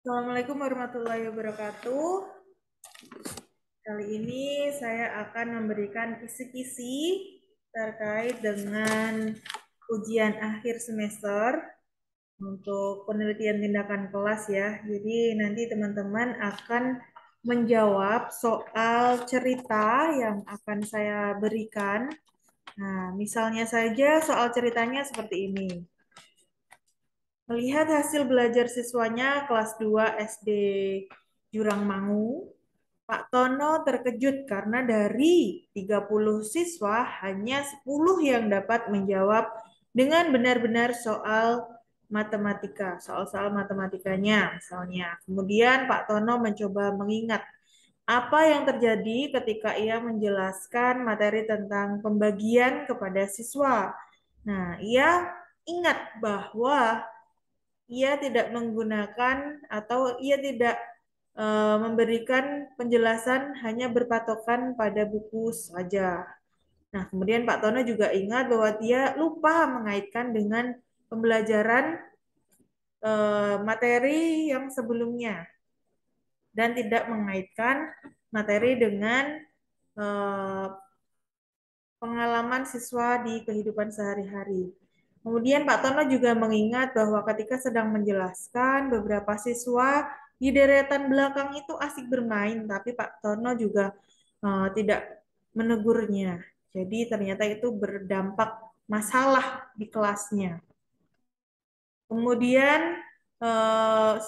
Assalamualaikum warahmatullahi wabarakatuh. Kali ini saya akan memberikan kisi-kisi terkait dengan ujian akhir semester untuk penelitian tindakan kelas ya. Jadi nanti teman-teman akan menjawab soal cerita yang akan saya berikan. Nah, misalnya saja soal ceritanya seperti ini. Melihat hasil belajar siswanya kelas 2 SD Jurangmangu, Pak Tono terkejut karena dari 30 siswa hanya 10 yang dapat menjawab dengan benar-benar soal matematika, soal-soal matematikanya misalnya. Kemudian Pak Tono mencoba mengingat apa yang terjadi ketika ia menjelaskan materi tentang pembagian kepada siswa. Nah, ia ingat bahwa ia tidak menggunakan atau ia tidak memberikan penjelasan hanya berpatokan pada buku saja. Nah, kemudian Pak Tono juga ingat bahwa dia lupa mengaitkan dengan pembelajaran materi yang sebelumnya dan tidak mengaitkan materi dengan eh, pengalaman siswa di kehidupan sehari-hari. Kemudian Pak Tono juga mengingat bahwa ketika sedang menjelaskan beberapa siswa di deretan belakang itu asik bermain, tapi Pak Tono juga tidak menegurnya. Jadi ternyata itu berdampak masalah di kelasnya. Kemudian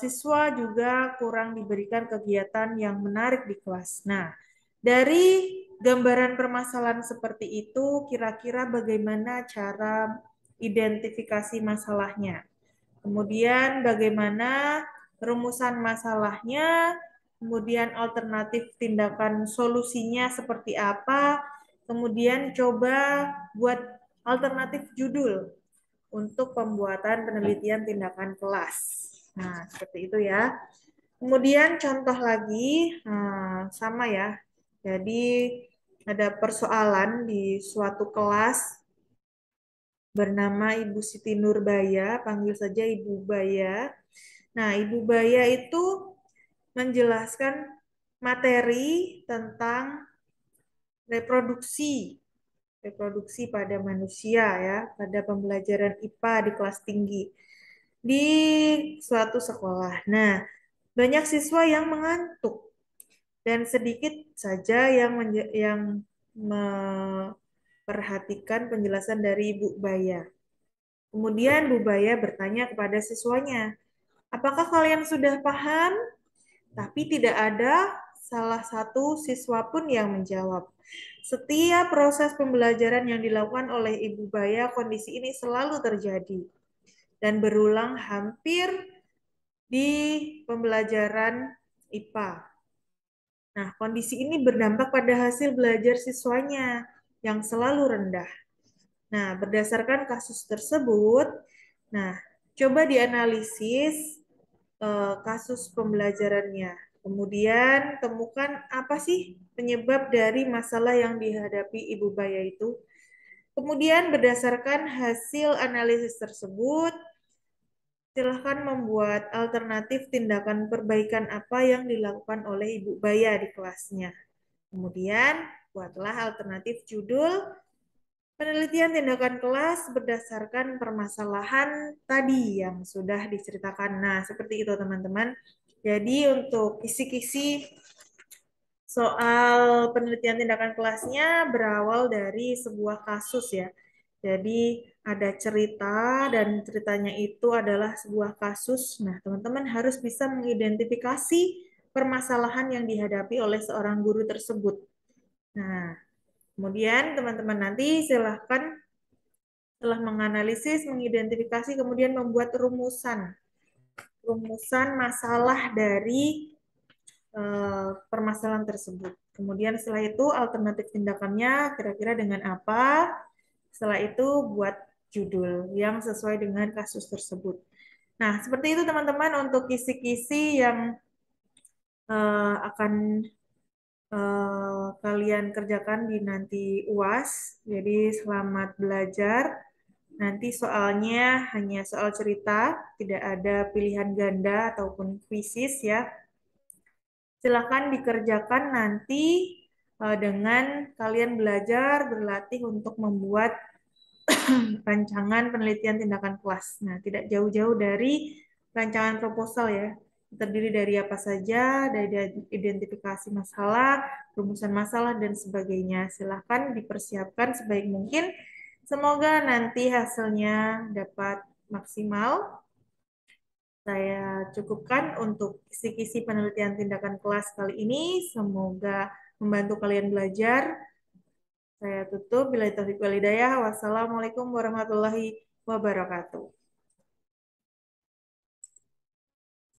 siswa juga kurang diberikan kegiatan yang menarik di kelas. Nah, dari gambaran permasalahan seperti itu, kira-kira bagaimana cara identifikasi masalahnya? Kemudian bagaimana rumusan masalahnya? Kemudian alternatif tindakan solusinya seperti apa? Kemudian coba buat alternatif judul untuk pembuatan penelitian tindakan kelas. Nah, seperti itu ya. Kemudian contoh lagi, sama ya. Jadi ada persoalan di suatu kelas bernama Ibu Siti Nurbaya, panggil saja Ibu Baya. Nah, Ibu Baya itu menjelaskan materi tentang reproduksi reproduksi pada manusia ya, pada pembelajaran IPA di kelas tinggi di suatu sekolah. Nah, banyak siswa yang mengantuk dan sedikit saja yang memperhatikan penjelasan dari Ibu Baya. Kemudian Bu Baya bertanya kepada siswanya, apakah kalian sudah paham? Tapi tidak ada salah satu siswa pun yang menjawab. Setiap proses pembelajaran yang dilakukan oleh Ibu Baya, kondisi ini selalu terjadi dan berulang hampir di pembelajaran IPA. Nah, kondisi ini berdampak pada hasil belajar siswanya yang selalu rendah. Nah, berdasarkan kasus tersebut, nah, coba dianalisis kasus pembelajarannya. Kemudian temukan apa sih penyebab dari masalah yang dihadapi Ibu Baya itu. Kemudian berdasarkan hasil analisis tersebut, silahkan membuat alternatif tindakan perbaikan apa yang dilakukan oleh Ibu Baya di kelasnya. Kemudian buatlah alternatif judul penelitian tindakan kelas berdasarkan permasalahan tadi yang sudah diceritakan. Nah, seperti itu teman-teman. Jadi untuk kisi-kisi soal penelitian tindakan kelasnya berawal dari sebuah kasus ya. Jadi ada cerita dan ceritanya itu adalah sebuah kasus. Nah, teman-teman harus bisa mengidentifikasi permasalahan yang dihadapi oleh seorang guru tersebut. Nah, kemudian teman-teman nanti silahkan setelah menganalisis, mengidentifikasi, kemudian membuat rumusan. Rumusan masalah dari permasalahan tersebut. Kemudian setelah itu alternatif tindakannya kira-kira dengan apa? Setelah itu buat judul yang sesuai dengan kasus tersebut. Nah, seperti itu teman-teman untuk kisi-kisi yang akan kalian kerjakan di nanti UAS. Jadi selamat belajar. Nanti soalnya hanya soal cerita, tidak ada pilihan ganda ataupun kuisis ya. Silakan dikerjakan nanti dengan kalian belajar berlatih untuk membuat rancangan penelitian tindakan kelas. Nah, tidak jauh-jauh dari rancangan proposal ya. Terdiri dari apa saja, dari identifikasi masalah, rumusan masalah, dan sebagainya. Silahkan dipersiapkan sebaik mungkin. Semoga nanti hasilnya dapat maksimal. Saya cukupkan untuk kisi-kisi penelitian tindakan kelas kali ini. Semoga membantu kalian belajar. Saya tutup. Bila taufiq wal hidayah. Wassalamualaikum warahmatullahi wabarakatuh.